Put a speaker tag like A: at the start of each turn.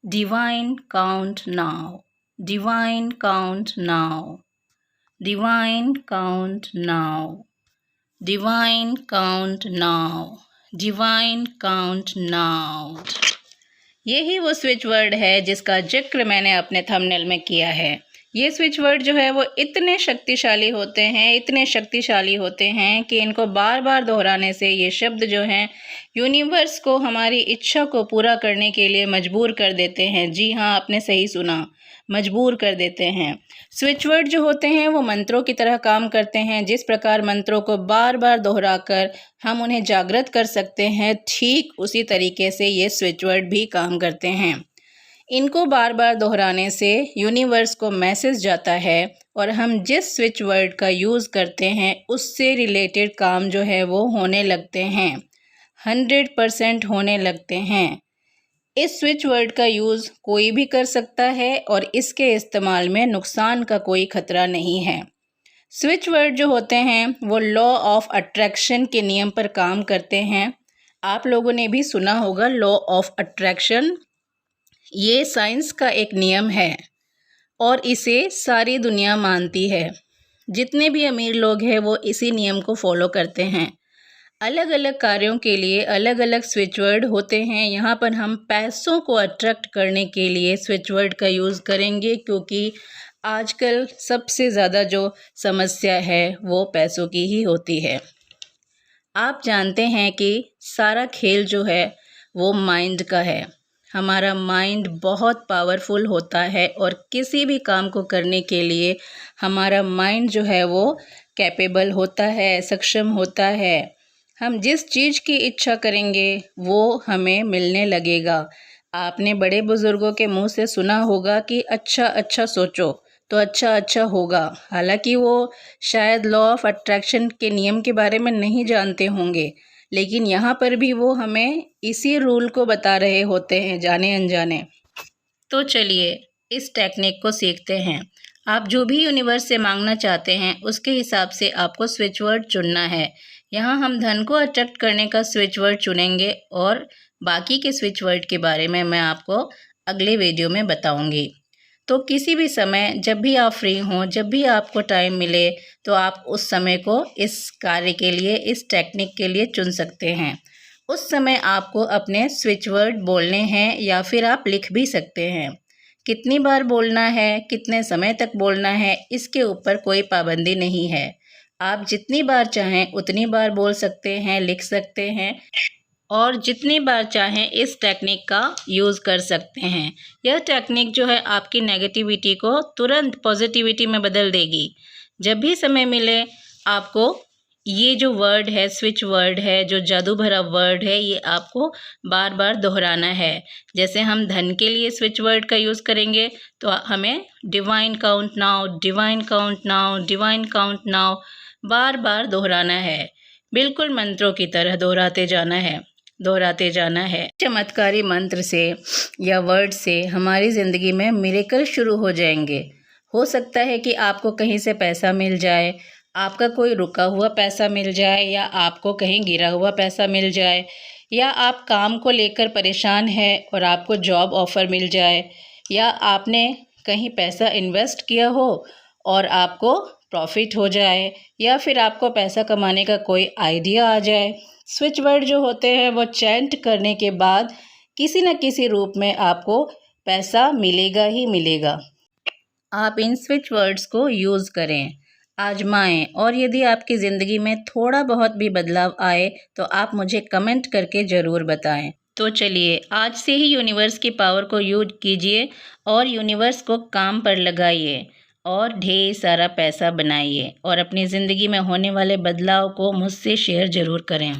A: Divine count now. Divine count now. Divine count now. Divine count now. Divine count now. यही वो switch word है जिसका जिक्र मैंने अपने थंबनेल में किया है। ये स्विच वर्ड जो है वो इतने शक्तिशाली होते हैं कि इनको बार बार दोहराने से ये शब्द जो हैं यूनिवर्स को हमारी इच्छा को पूरा करने के लिए मजबूर कर देते हैं। जी हाँ, आपने सही सुना, मजबूर कर देते हैं। स्विच वर्ड जो होते हैं वो मंत्रों की तरह काम करते हैं। जिस प्रकार मंत्रों को बार बार दोहराकर हम उन्हें जागृत कर सकते हैं, ठीक उसी तरीके से ये स्विच वर्ड भी काम करते हैं। इनको बार बार दोहराने से यूनिवर्स को मैसेज जाता है और हम जिस स्विच वर्ड का यूज़ करते हैं उससे रिलेटेड काम जो है वो होने लगते हैं, 100% होने लगते हैं। इस स्विच वर्ड का यूज़ कोई भी कर सकता है और इसके इस्तेमाल में नुकसान का कोई खतरा नहीं है। स्विच वर्ड जो होते हैं वो लॉ ऑफ अट्रैक्शन के नियम पर काम करते हैं। आप लोगों ने भी सुना होगा लॉ ऑफ अट्रैक्शन। ये साइंस का एक नियम है और इसे सारी दुनिया मानती है। जितने भी अमीर लोग हैं वो इसी नियम को फॉलो करते हैं। अलग अलग कार्यों के लिए अलग अलग स्विच वर्ड होते हैं। यहाँ पर हम पैसों को अट्रैक्ट करने के लिए स्विच वर्ड का यूज़ करेंगे, क्योंकि आजकल सबसे ज़्यादा जो समस्या है वो पैसों की ही होती है। आप जानते हैं कि सारा खेल जो है वो माइंड का है। हमारा माइंड बहुत पावरफुल होता है और किसी भी काम को करने के लिए हमारा माइंड जो है वो कैपेबल होता है, सक्षम होता है। हम जिस चीज़ की इच्छा करेंगे वो हमें मिलने लगेगा। आपने बड़े बुज़ुर्गों के मुंह से सुना होगा कि अच्छा अच्छा सोचो तो अच्छा अच्छा होगा। हालांकि वो शायद लॉ ऑफ अट्रैक्शन के नियम के बारे में नहीं जानते होंगे, लेकिन यहाँ पर भी वो हमें इसी रूल को बता रहे होते हैं जाने अनजाने। तो चलिए इस टेक्निक को सीखते हैं। आप जो भी यूनिवर्स से मांगना चाहते हैं उसके हिसाब से आपको स्विच वर्ड चुनना है। यहाँ हम धन को अट्रैक्ट करने का स्विच वर्ड चुनेंगे और बाकी के स्विच वर्ड के बारे में मैं आपको अगले वीडियो में बताऊँगी। तो किसी भी समय जब भी आप फ्री हों, जब भी आपको टाइम मिले, तो आप उस समय को इस कार्य के लिए, इस टेक्निक के लिए चुन सकते हैं। उस समय आपको अपने स्विच वर्ड बोलने हैं या फिर आप लिख भी सकते हैं। कितनी बार बोलना है, कितने समय तक बोलना है, इसके ऊपर कोई पाबंदी नहीं है। आप जितनी बार चाहें उतनी बार बोल सकते हैं, लिख सकते हैं और जितनी बार चाहें इस टेक्निक का यूज़ कर सकते हैं। यह टेक्निक जो है आपकी नेगेटिविटी को तुरंत पॉजिटिविटी में बदल देगी। जब भी समय मिले आपको ये जो वर्ड है, स्विच वर्ड है, जो जादू भरा वर्ड है, ये आपको बार बार दोहराना है। जैसे हम धन के लिए स्विच वर्ड का यूज़ करेंगे तो हमें divine count now, divine count now, divine count now बार बार दोहराना है। बिल्कुल मंत्रों की तरह दोहराते जाना है, दोहराते जाना है। चमत्कारी मंत्र से या वर्ड से हमारी ज़िंदगी में मिरेकल शुरू हो जाएंगे। हो सकता है कि आपको कहीं से पैसा मिल जाए, आपका कोई रुका हुआ पैसा मिल जाए, या आपको कहीं गिरा हुआ पैसा मिल जाए, या आप काम को लेकर परेशान हैं और आपको जॉब ऑफ़र मिल जाए, या आपने कहीं पैसा इन्वेस्ट किया हो और आपको प्रॉफिट हो जाए, या फिर आपको पैसा कमाने का कोई आइडिया आ जाए। स्विच वर्ड जो होते हैं वो चैंट करने के बाद किसी न किसी रूप में आपको पैसा मिलेगा ही मिलेगा। आप इन स्विच वर्ड्स को यूज़ करें, आजमाएं, और यदि आपकी ज़िंदगी में थोड़ा बहुत भी बदलाव आए तो आप मुझे कमेंट करके ज़रूर बताएं। तो चलिए आज से ही यूनिवर्स की पावर को यूज कीजिए और यूनिवर्स को काम पर लगाइए और ढेर सारा पैसा बनाइए और अपनी ज़िंदगी में होने वाले बदलाव को मुझसे शेयर ज़रूर करें।